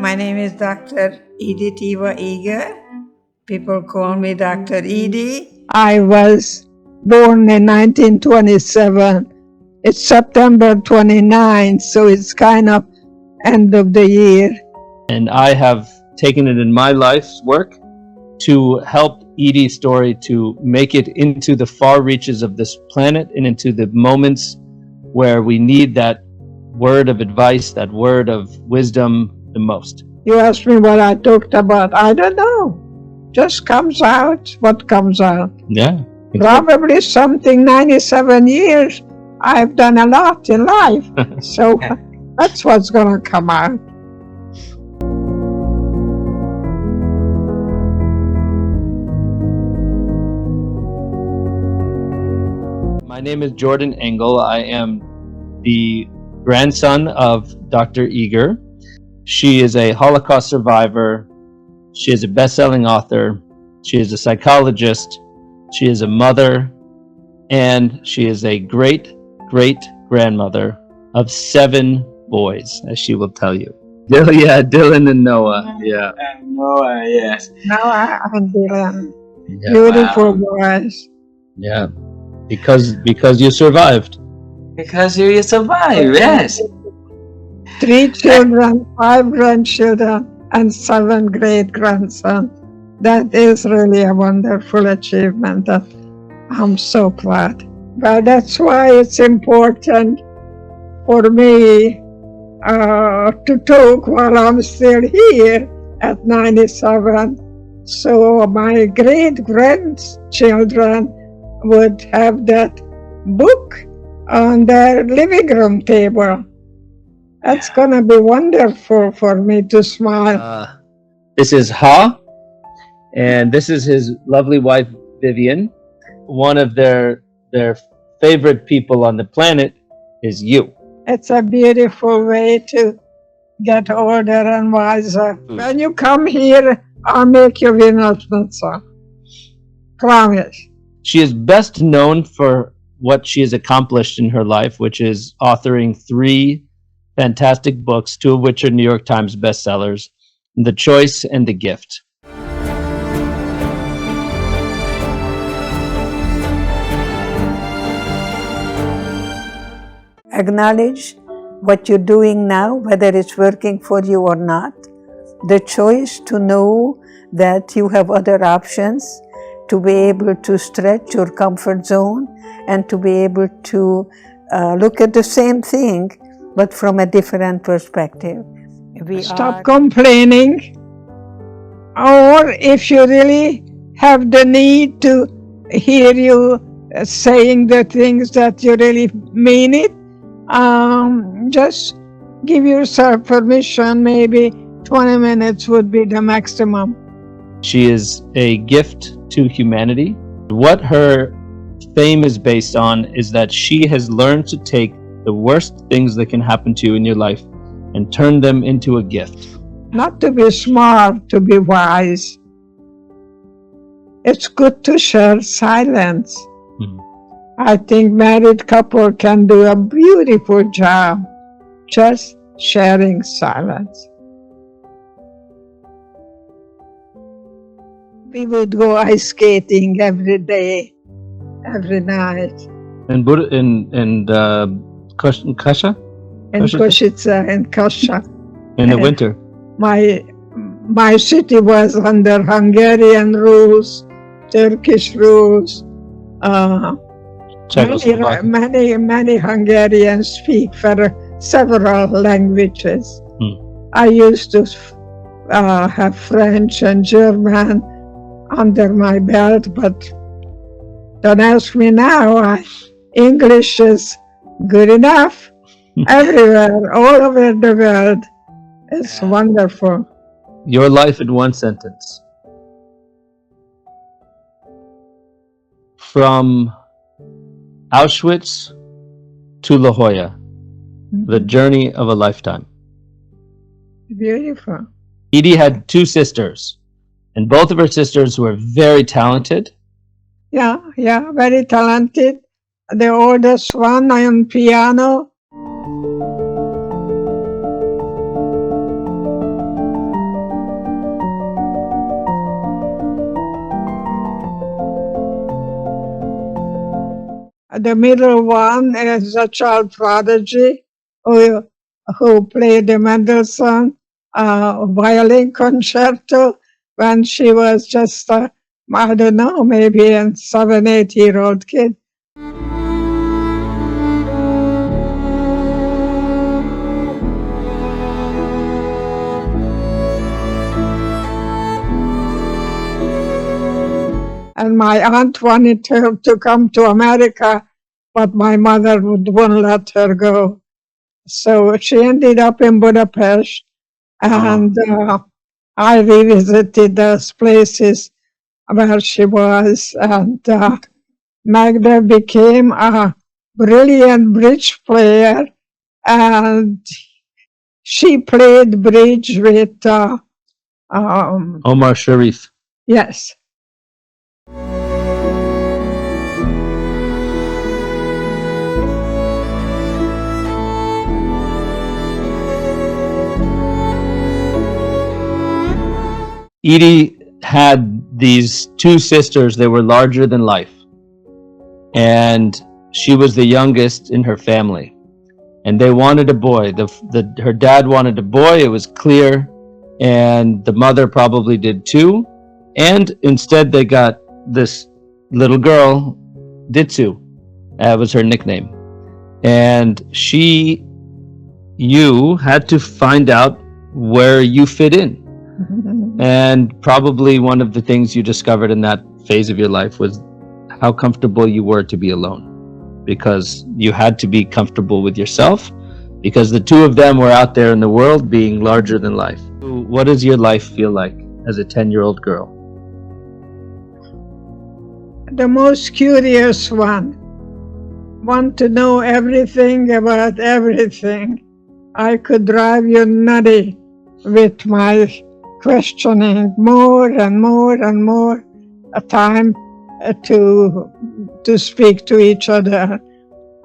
My name is Dr. Edith Eger. People call me Dr. Edie. I was born in 1927. It's September 29th, so it's kind of end of the year. And I have taken it in my life's work to help Edie's story to make it into the far reaches of this planet and into the moments where we need that word of advice, that word of wisdom the most. You asked me what I talked about. I don't know. Just comes out what comes out. Yeah. Probably something 97 years. I've done a lot in life. So that's what's going to come out. My name is Jordan Engel. I am the grandson of Dr. Eger. She is a Holocaust survivor. She is a best-selling author. She is a psychologist. She is a mother. And she is a great-great-grandmother of 7 boys, as she will tell you. Yeah, Dylan and Noah. Yeah. Noah, yes. Noah and Dylan. Yeah. Beautiful boys. Yeah. Because you survived. Because you survived, yes. 3 children, 5 grandchildren, and 7 great-grandsons. That is really a wonderful achievement that I'm so glad. But that's why it's important for me to talk while I'm still here at 97. So my great-grandchildren would have that book on their living room table. That's going to be wonderful for me to smile. This is Ha, and this is his lovely wife, Vivian. One of their favorite people on the planet is you. It's a beautiful way to get older and wiser. When you come here, I'll make you Wiener Schnitzel. Promise. She is best known for what she has accomplished in her life, which is authoring 3 fantastic books, 2 of which are New York Times bestsellers, The Choice and The Gift. Acknowledge what you're doing now, whether it's working for you or not. The choice to know that you have other options, to be able to stretch your comfort zone and to be able to look at the same thing but from a different perspective. Stop complaining, or if you really have the need to hear you saying the things that you really mean it, just give yourself permission. Maybe 20 minutes would be the maximum. She is a gift to humanity. What her fame is based on is that she has learned to take the worst things that can happen to you in your life and turn them into a gift. Not to be smart, to be wise. It's good to share silence. I think married couple can do a beautiful job just sharing silence. We would go ice skating every day, every night. In Kasha? In Košice, in Kasha. In the winter. My city was under Hungarian rules, Turkish rules. Many Hungarians speak for several languages. I used to have French and German under my belt, but don't ask me now. English is good enough everywhere, all over the world. It's wonderful. Your life in one sentence. From Auschwitz to La Jolla, the journey of a lifetime. Beautiful. Edie had 2 sisters, and both of her sisters were very talented. Yeah, very talented. The oldest one on piano. The middle one is a child prodigy who played the Mendelssohn violin concerto when she was just, I don't know, maybe a 7, 8-year-old kid. And my aunt wanted her to come to America, but my mother wouldn't let her go. So she ended up in Budapest, and I revisited those places where she was, and Magda became a brilliant bridge player, and she played bridge with Omar Sharif. yes. Edie had these two sisters that were larger than life, and she was the youngest in her family, and they wanted a boy. Her dad wanted a boy, it was clear, and the mother probably did too, and instead they got this little girl, Ditsu. That was her nickname. And you had to find out where you fit in. And probably one of the things you discovered in that phase of your life was how comfortable you were to be alone, because you had to be comfortable with yourself, because the two of them were out there in the world being larger than life. What does your life feel like as a 10-year-old girl? The most curious one. Want to know everything about everything. I could drive you nutty with my questioning more and more and more a time to speak to each other.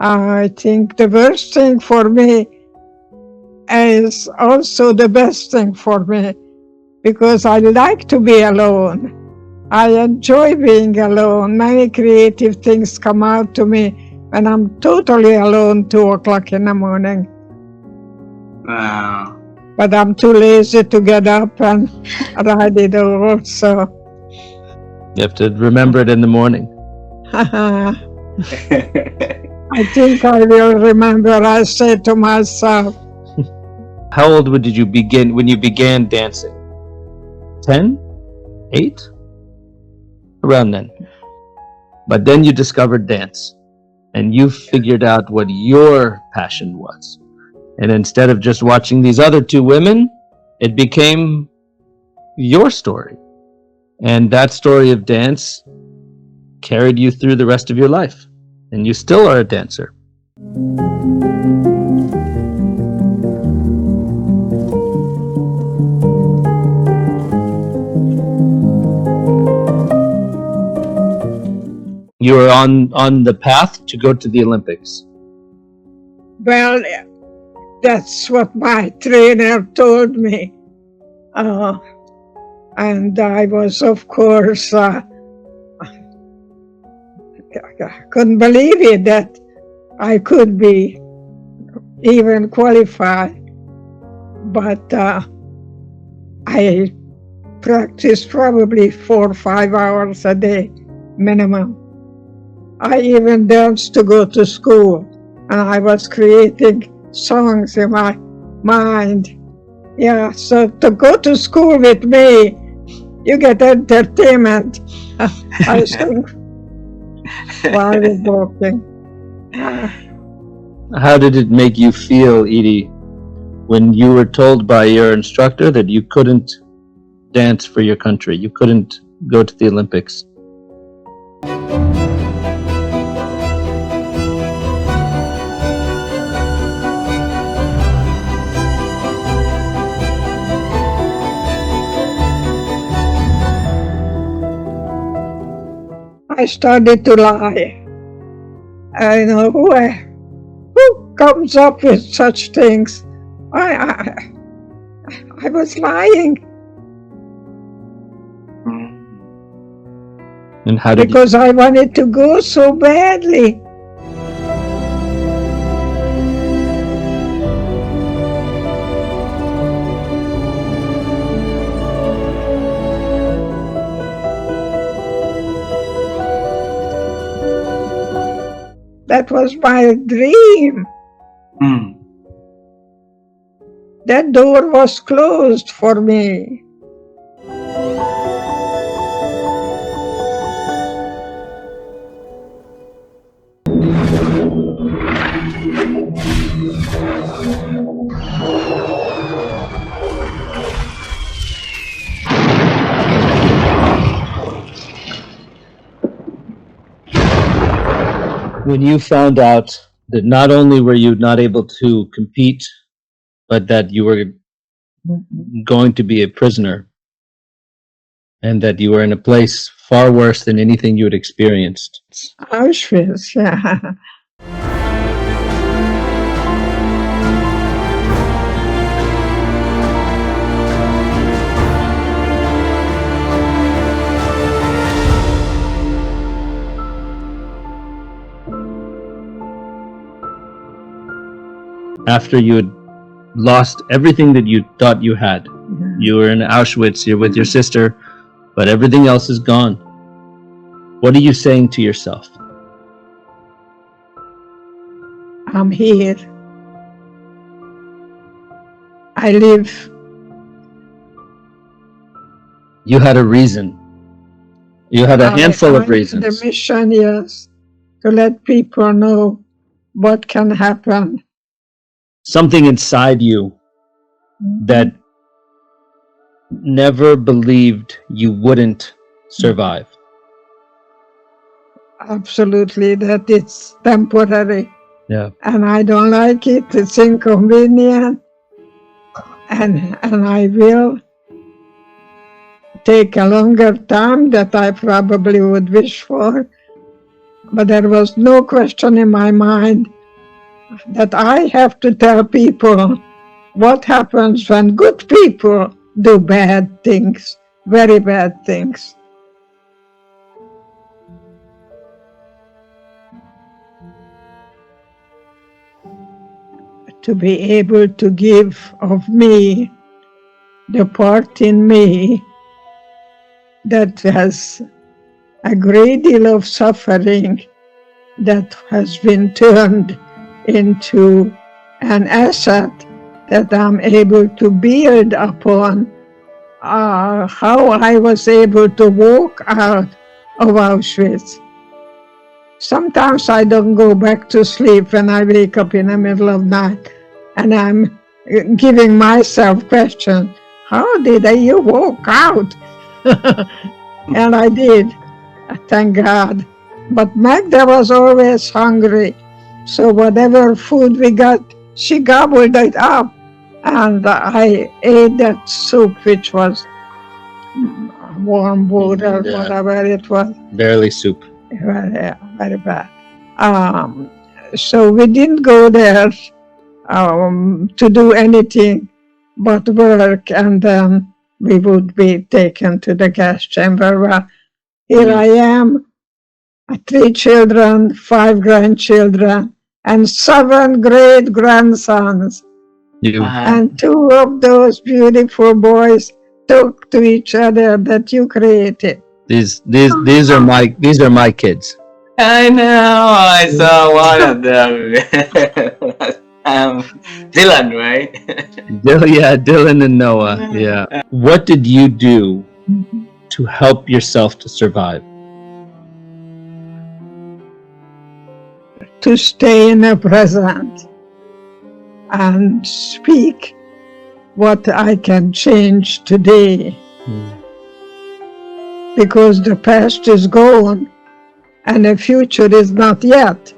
I think the worst thing for me is also the best thing for me, because I like to be alone. I enjoy being alone. Many creative things come out to me when I'm totally alone 2 o'clock in the morning. Wow. But I'm too lazy to get up and write it all, so. You have to remember it in the morning. I think I will remember. I say to myself. How old did you begin when you began dancing? 10? 8? Around then. But then you discovered dance, and you figured out what your passion was. And instead of just watching these other two women, it became your story. And that story of dance carried you through the rest of your life. And you still are a dancer. You were on the path to go to the Olympics. Well, that's what my trainer told me. And I was, of course, I couldn't believe it that I could be even qualified. But I practiced probably 4 or 5 hours a day minimum. I even danced to go to school, and I was creating songs in my mind. Yeah, so to go to school with me, you get entertainment. I think while we're walking. How did it make you feel, Edie, when you were told by your instructor that you couldn't dance for your country, you couldn't go to the Olympics? I started to lie. I know who comes up with such things. I was lying. And how did because I wanted to go so badly. That was my dream. Mm. That door was closed for me. When you found out that not only were you not able to compete, but that you were going to be a prisoner and that you were in a place far worse than anything you had experienced. Auschwitz, yeah. After you had lost everything that you thought you had, you were in Auschwitz, you're with your sister, but everything else is gone. What are you saying to yourself? I'm here. I live. You had a reason. You had a handful of reasons. The mission is to let people know what can happen. Something inside you that never believed you wouldn't survive. Absolutely, that it's temporary. Yeah. And I don't like it. It's inconvenient. And I will take a longer time that I probably would wish for. But there was no question in my mind that I have to tell people what happens when good people do bad things, very bad things. To be able to give of me, the part in me that has a great deal of suffering that has been turned into an asset that I'm able to build upon. How I was able to walk out of Auschwitz. Sometimes I don't go back to sleep when I wake up in the middle of the night and I'm giving myself questions. How did you walk out? And I did, thank God. But Magda was always hungry. So whatever food we got, she gobbled it up. And I ate that soup, which was warm water, whatever it was. Barely soup. Very bad. So we didn't go there to do anything but work, and then we would be taken to the gas chamber where here I am, 3 children, 5 grandchildren, and 7 great-grandsons. And 2 of those beautiful boys talk to each other that you created. These are my kids. I know. I saw one of them. Dylan, right? Dylan and Noah. Yeah. What did you do to help yourself to survive? To stay in the present and speak what I can change today. Because the past is gone and the future is not yet.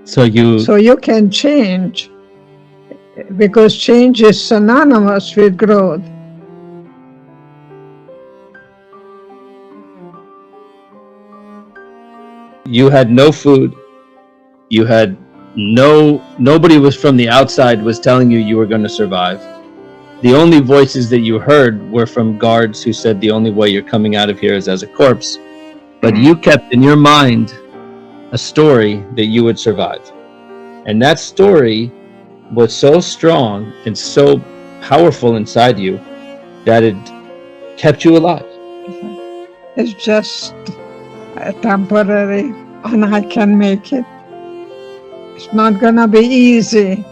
So you can change, because change is synonymous with growth. You had no food. You had nobody was from the outside was telling you were going to survive. The only voices that you heard were from guards who said the only way you're coming out of here is as a corpse. But you kept in your mind a story that you would survive. And that story was so strong and so powerful inside you that it kept you alive. It's just temporary, and I can make it. It's not gonna be easy,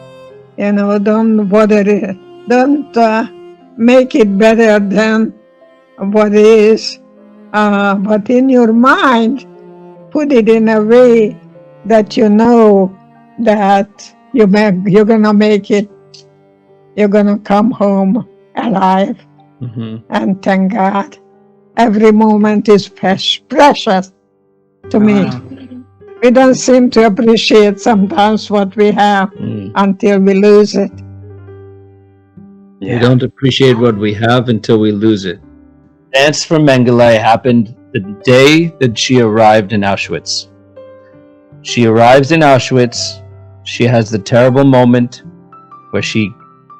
don't bother it. Don't make it better than what it is. But in your mind, put it in a way that you know that you're gonna make it. You're gonna come home alive. And thank God. Every moment is precious to me. We don't seem to appreciate sometimes what we have until we lose it. We don't appreciate what we have until we lose it. Dance for Mengele happened the day that she arrived in Auschwitz. She arrives in Auschwitz. She has the terrible moment where she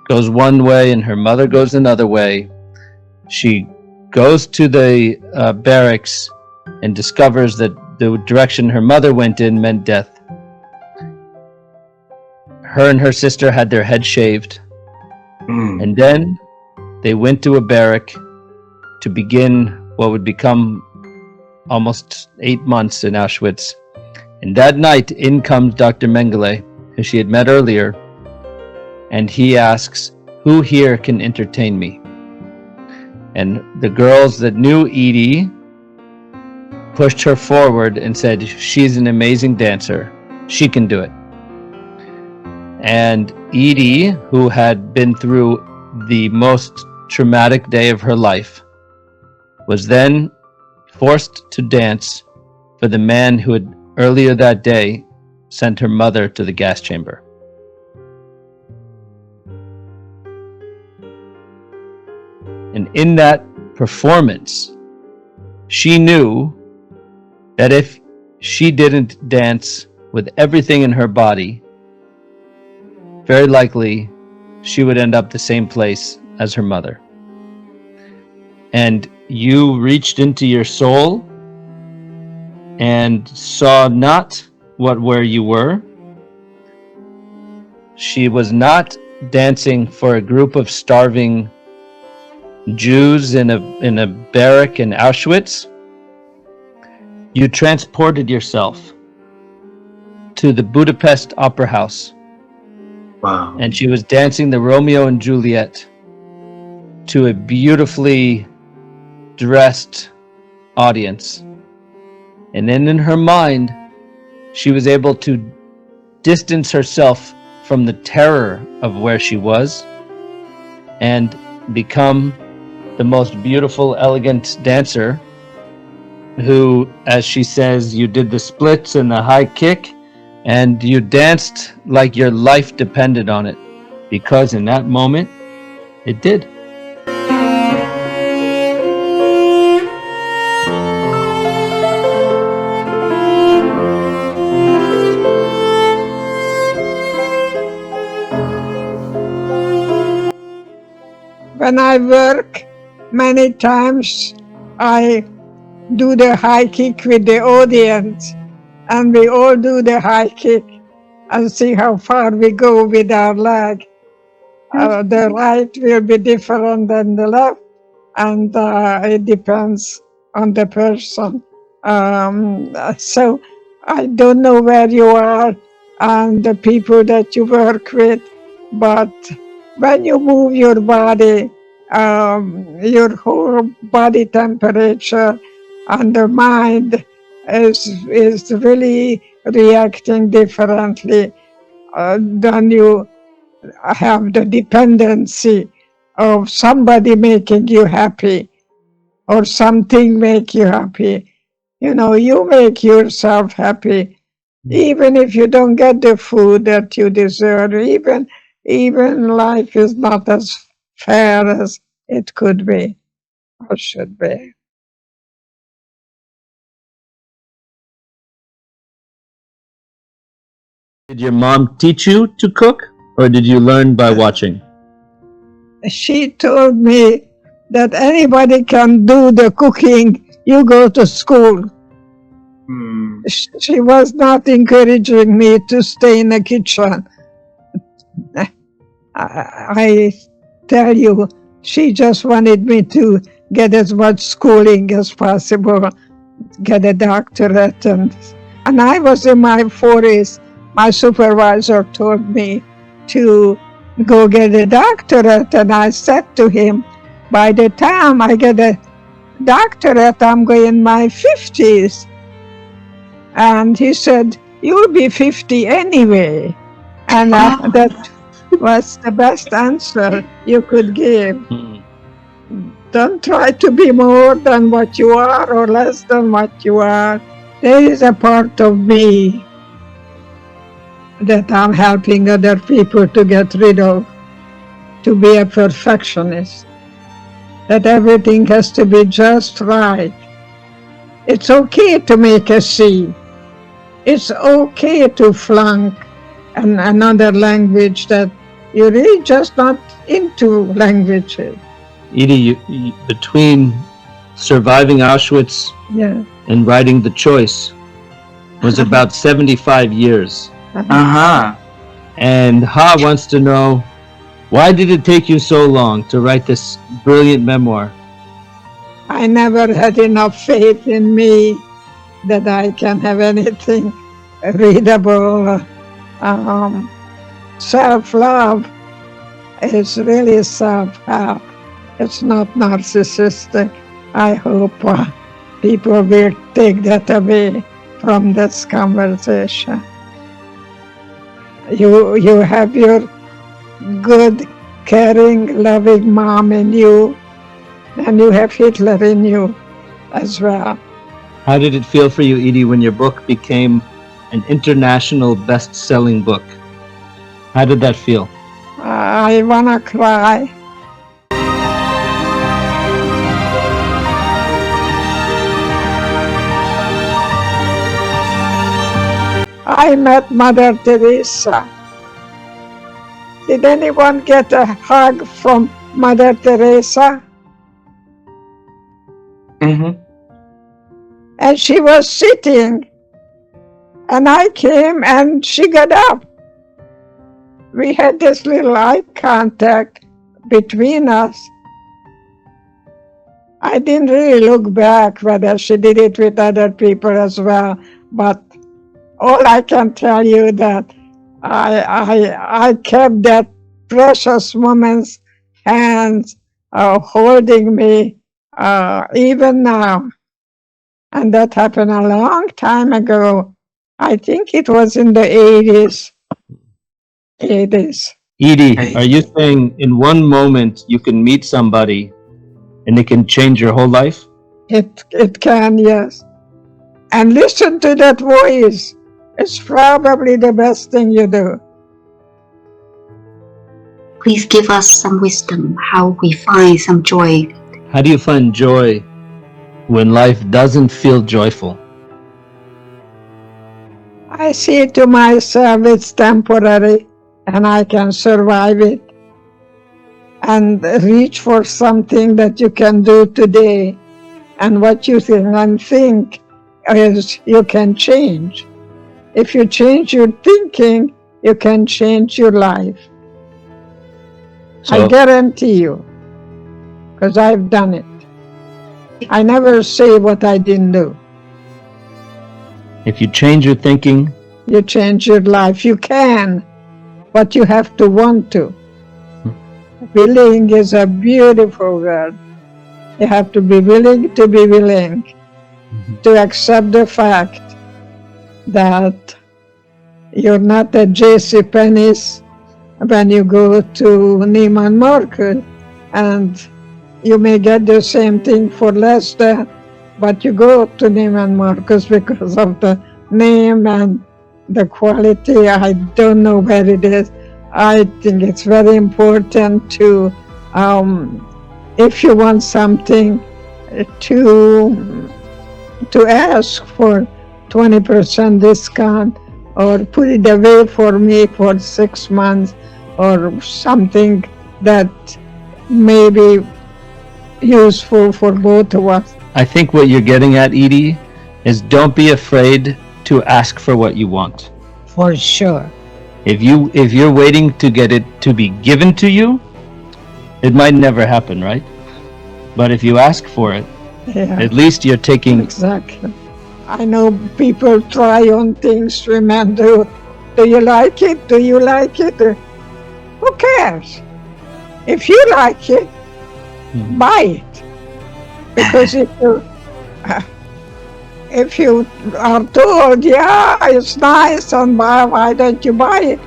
goes one way and her mother goes another way. She goes to the barracks and discovers that the direction her mother went in meant death. Her and her sister had their heads shaved. And then they went to a barrack to begin what would become almost 8 months in Auschwitz. And that night, in comes Dr. Mengele, who she had met earlier, and he asks, "Who here can entertain me?" And the girls that knew Edie pushed her forward and said, "She's an amazing dancer. She can do it." And Edie, who had been through the most traumatic day of her life, was then forced to dance for the man who had earlier that day sent her mother to the gas chamber. And in that performance, she knew that if she didn't dance with everything in her body, very likely she would end up the same place as her mother. And you reached into your soul and saw not where you were. She was not dancing for a group of starving Jews in a barrack in Auschwitz. You transported yourself to the Budapest Opera House. Wow. And she was dancing the Romeo and Juliet to a beautifully dressed audience. And then in her mind, she was able to distance herself from the terror of where she was and become the most beautiful, elegant dancer who, as she says, you did the splits and the high kick, and you danced like your life depended on it, because in that moment, it did. When I work, many times I do the high kick with the audience, and we all do the high kick and see how far we go with our leg. The right will be different than the left, and it depends on the person. So I don't know where you are and the people that you work with, but when you move your body, your whole body temperature and the mind is really reacting differently. Then you have the dependency of somebody making you happy or something make you happy. You make yourself happy. Even if you don't get the food that you deserve, even life is not as fair as it could be or should be. Did your mom teach you to cook, or did you learn by watching? She told me that anybody can do the cooking, you go to school. She was not encouraging me to stay in the kitchen. I tell you, she just wanted me to get as much schooling as possible get a doctorate. And I was in my 40s. My supervisor told me to go get a doctorate. And I said to him, by the time I get a doctorate, I'm going in my 50s. And he said, you'll be 50 anyway. And that was the best answer you could give. Don't try to be more than what you are or less than what you are. There is a part of me that I'm helping other people to get rid of, to be a perfectionist, that everything has to be just right. It's okay to make a C. It's okay to flunk another language that you're really just not into languages. Edie, between surviving Auschwitz and writing The Choice was about 75 years. And Ha wants to know, why did it take you so long to write this brilliant memoir? I never had enough faith in me that I can have anything readable. Self-love is really self-help. It's not narcissistic. I hope people will take that away from this conversation. You have your good, caring, loving mom in you, and you have Hitler in you as well. How did it feel for you, Edie, when your book became an international best-selling book? How did that feel? I want to cry. I met Mother Teresa. Did anyone get a hug from Mother Teresa? And she was sitting, and I came and she got up. We had this little eye contact between us. I didn't really look back whether she did it with other people as well, but all I can tell you that I kept that precious woman's hands holding me even now. And that happened a long time ago. I think it was in the 80s. Edie, are you saying in one moment you can meet somebody and it can change your whole life? It can, yes. And listen to that voice. It's probably the best thing you do. Please give us some wisdom how we find some joy. How do you find joy when life doesn't feel joyful? I see to myself it's temporary and I can survive it, and reach for something that you can do today. And what you think is you can change. If you change your thinking, you can change your life. I guarantee you, because I've done it. I never say what I didn't do. If you change your thinking, you change your life. You can, but you have to want to. Willing is a beautiful word. You have to be willing to be willing, to accept the fact that you're not a J.C. Penney's when you go to Neiman Marcus, and you may get the same thing for less than, but you go to Neiman Marcus because of the name and the quality. I don't know where it is. I think it's very important to, if you want something, to ask for 20% discount, or put it away for me for 6 months, or something that may be useful for both of us. I think what you're getting at, Edie, is don't be afraid to ask for what you want. For sure. If you're waiting to get it to be given to you, it might never happen, right? But if you ask for it, at least you're taking exactly I know people try on things women do. Do you like it? Do you like it? Who cares? If you like it, buy it. Because if you are told, yeah, it's nice, and why don't you buy it?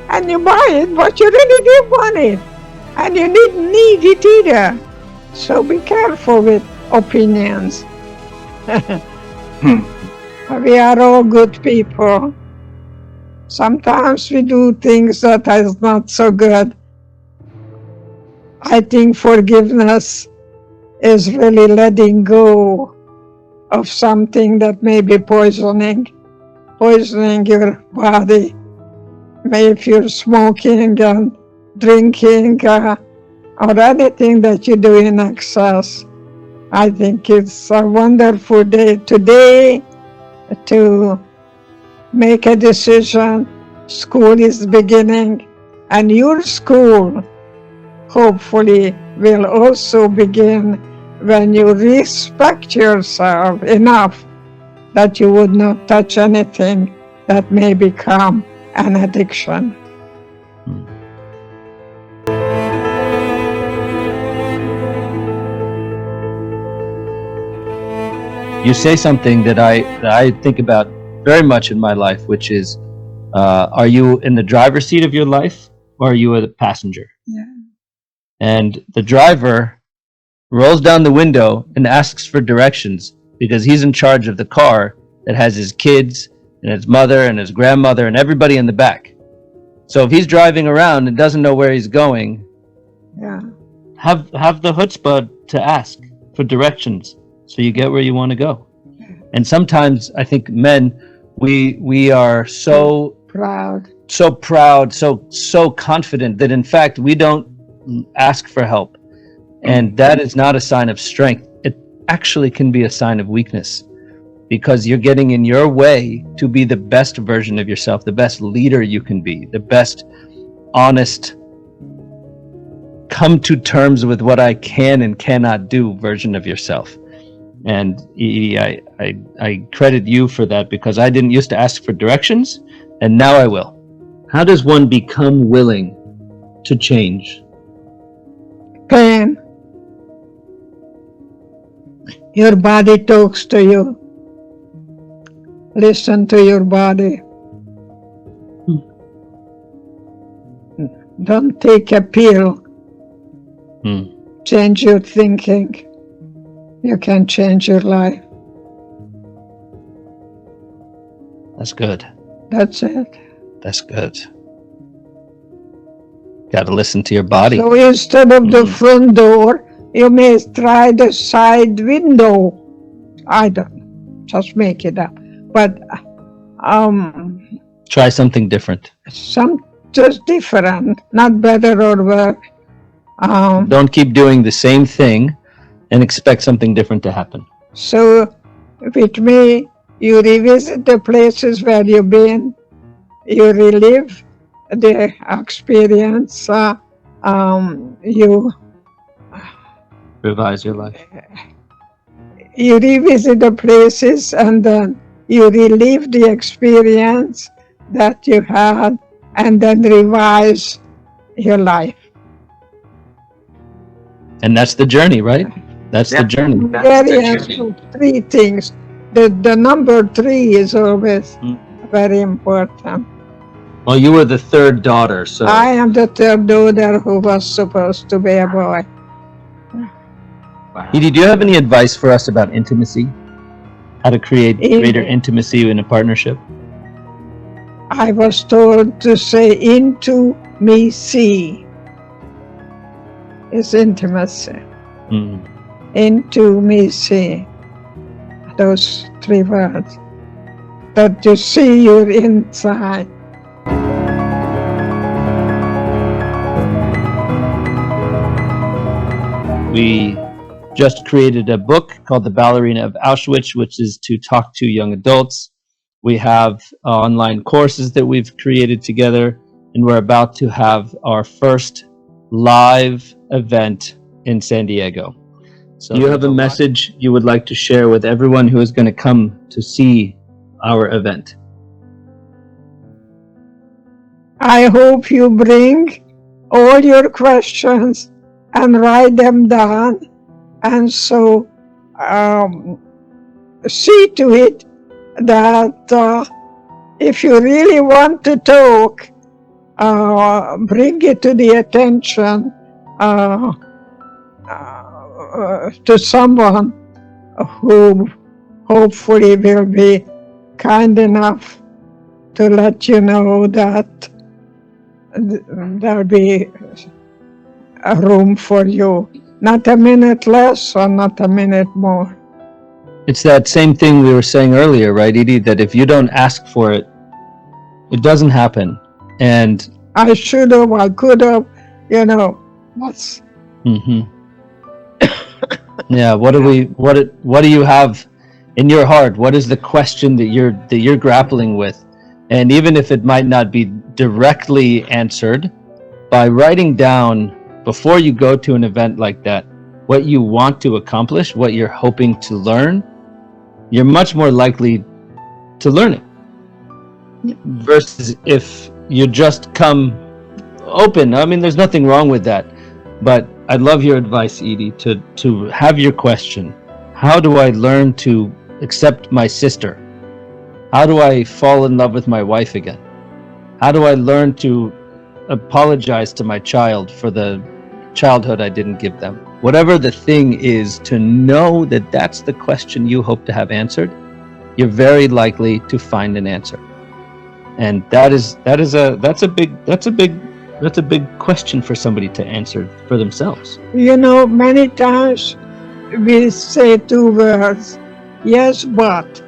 And you buy it, but you really didn't want it. And you didn't need it either. So be careful with opinions. We are all good people. Sometimes we do things that is not so good. I think forgiveness is really letting go of something that may be poisoning your body. Maybe if you're smoking and drinking or anything that you do in excess. I think it's a wonderful day today to make a decision. School is beginning, and your school hopefully will also begin when you respect yourself enough that you would not touch anything that may become an addiction. You say something that I think about very much in my life, which is, are you in the driver's seat of your life, or are you a passenger? Yeah. And the driver rolls down the window and asks for directions because he's in charge of the car that has his kids and his mother and his grandmother and everybody in the back. So if he's driving around and doesn't know where he's going, Yeah. have the chutzpah to ask for directions so you get where you want to go. And sometimes I think men, we are so Proud. so confident that in fact we don't ask for help. And that is not a sign of strength. It actually can be a sign of weakness, because you're getting in your way to be the best version of yourself, the best leader you can be, the best honest, come to terms with what I can and cannot do version of yourself. And Edie, I credit you for that, because I didn't used to ask for directions, and now I will. How does one become willing to change? Pain. Your body talks to you. Listen to your body. Don't take a pill. Change your thinking. You can change your life. That's good. That's it. That's good. Got to listen to your body. So instead of the front door, you may try the side window. I don't know. Just make it up. But Try something different. just different, not better or worse. Don't keep doing the same thing and expect something different to happen. So with me, you revisit the places where you've been, you relive the experience, you Revise your life. you revisit the places, and then you relive the experience that you had, and then revise your life. And that's the journey, right? That's the journey. Very actual, three things. The number 3 is always very important. Well, you were the third daughter, so I am the third daughter who was supposed to be a boy. Edie, do you have any advice for us about intimacy? How to create greater intimacy in a partnership? I was told to say, into me see is intimacy. Into me see. Those 3 words. That you see your inside. We just created a book called The Ballerina of Auschwitz, which is to talk to young adults. We have online courses that we've created together, and we're about to have our first live event in San Diego. So do you have a message you would like to share with everyone who is going to come to see our event? I hope you bring all your questions and write them down, and so see to it that if you really want to talk, bring it to the attention to someone who hopefully will be kind enough to let you know that there'll be a room for you. Not a minute less or not a minute more. It's that same thing we were saying earlier, right, Edie? That if you don't ask for it, it doesn't happen. And I should have, I could have, that's... Yeah, what do you have in your heart? What is the question that you're grappling with? And even if it might not be directly answered, by writing down before you go to an event like that what you want to accomplish, what you're hoping to learn, you're much more likely to learn it. Versus if you just come open. I mean, there's nothing wrong with that. But I'd love your advice, Edie, to have your question. How do I learn to accept my sister? How do I fall in love with my wife again? How do I learn to apologize to my child for the childhood I didn't give them? Whatever the thing is, to know that that's the question you hope to have answered, you're very likely to find an answer. And that's a big question for somebody to answer for themselves. Many times we say two words, yes, but.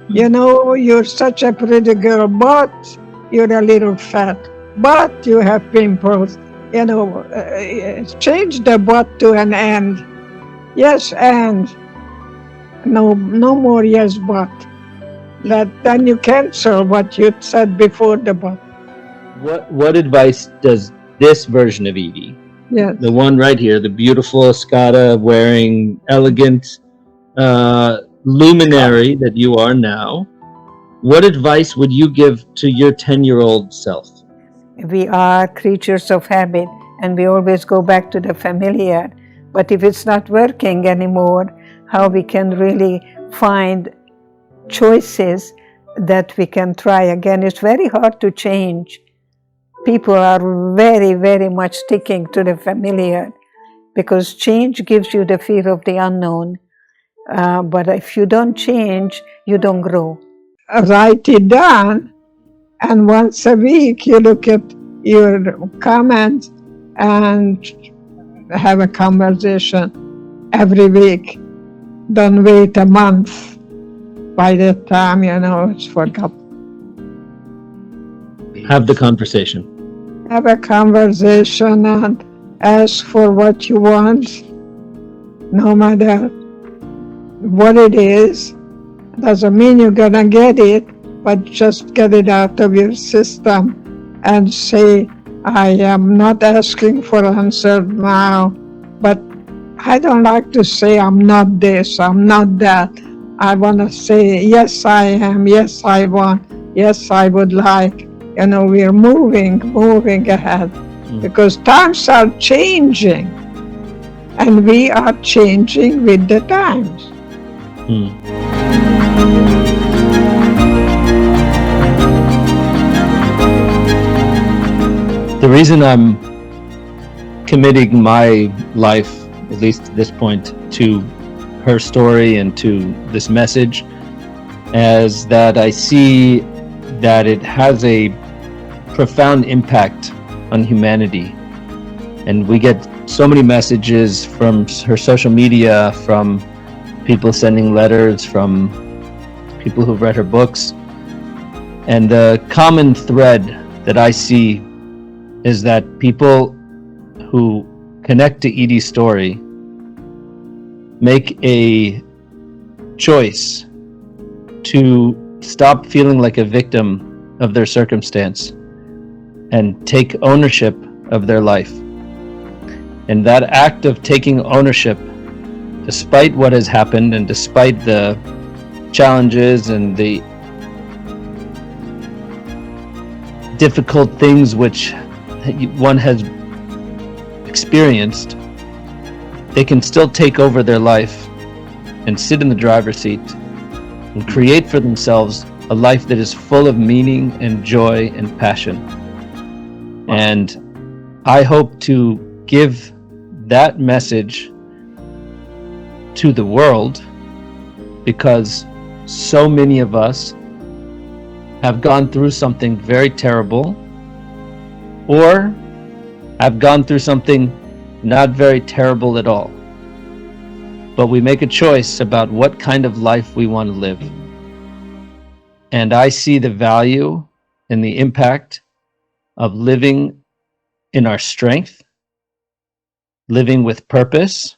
You're such a pretty girl, but you're a little fat, but you have pimples. Change the but to an and. Yes, and. No more yes, but. Then you cancel what you said before the but. What advice does this version of Edie, yes, the one right here, the beautiful Escada wearing elegant luminary that you are now, what advice would you give to your 10-year-old self? We are creatures of habit, and we always go back to the familiar. But if it's not working anymore, how we can really find choices that we can try again? It's very hard to change. People are very, very much sticking to the familiar because change gives you the fear of the unknown. But if you don't change, you don't grow. Write it down, and once a week you look at your comments and have a conversation every week. Don't wait a month. By the time, it's forgotten. Have the conversation. Have a conversation and ask for what you want, no matter what it is. Doesn't mean you're gonna get it, but just get it out of your system and say, I am not asking for answer now, but I don't like to say I'm not this, I'm not that. I want to say, yes, I am, yes, I want, yes, I would like. We're moving ahead because times are changing and we are changing with the times. The reason I'm committing my life, at least at this point, to her story and to this message, is that I see that it has a profound impact on humanity. And we get so many messages from her social media, from people sending letters, from people who've read her books. And the common thread that I see is that people who connect to Edie's story make a choice to stop feeling like a victim of their circumstance and take ownership of their life. And that act of taking ownership despite what has happened and despite the challenges and the difficult things which one has experienced, they can still take over their life and sit in the driver's seat and create for themselves a life that is full of meaning and joy and passion. And I hope to give that message to the world, because so many of us have gone through something very terrible, or have gone through something not very terrible at all. But we make a choice about what kind of life we want to live. And I see the value and the impact of living in our strength, living with purpose,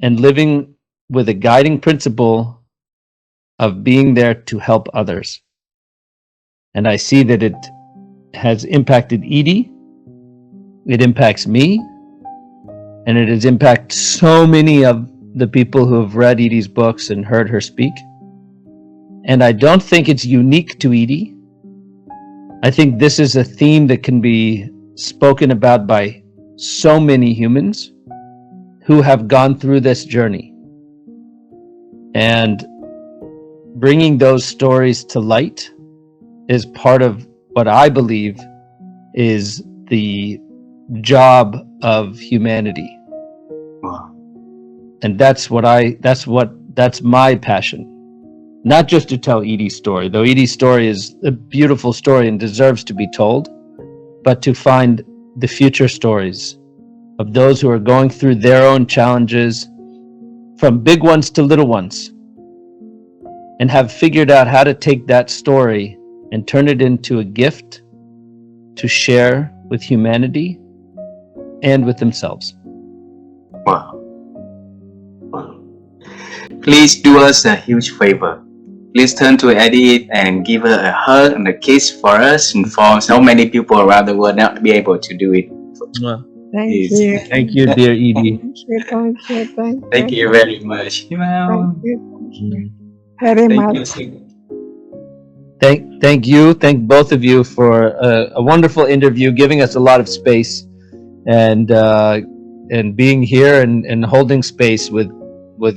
and living with a guiding principle of being there to help others. And I see that it has impacted Edie, it impacts me, and it has impacted so many of the people who have read Edie's books and heard her speak. And I don't think it's unique to Edie. I think this is a theme that can be spoken about by so many humans who have gone through this journey. And bringing those stories to light is part of what I believe is the job of humanity. Wow. And that's my passion. Not just to tell Edie's story, though Edie's story is a beautiful story and deserves to be told, but to find the future stories of those who are going through their own challenges, from big ones to little ones, and have figured out how to take that story and turn it into a gift to share with humanity and with themselves. Wow. Wow. Please do us a huge favor. Please turn to Edie and give her a hug and a kiss for us, and for so many people around the world not be able to do it. Thank Yes. you. Thank you, dear Edie. Thank you very much. Thank you very much. Thank you. Thank both of you for a wonderful interview, giving us a lot of space, and being here and holding space with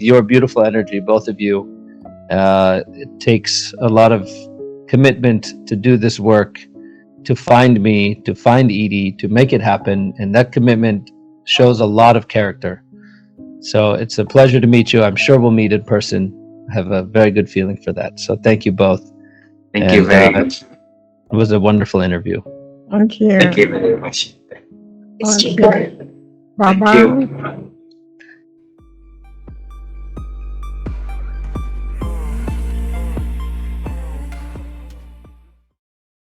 your beautiful energy, both of you. It takes a lot of commitment to do this work, to find me, to find Edie, to make it happen, and that commitment shows a lot of character. So it's a pleasure to meet you. I'm sure we'll meet in person. I have a very good feeling for that. So thank you both. Thank you very much. It was a wonderful interview. Thank you. Thank you very much. It's Okay. Jacob. Bye-bye.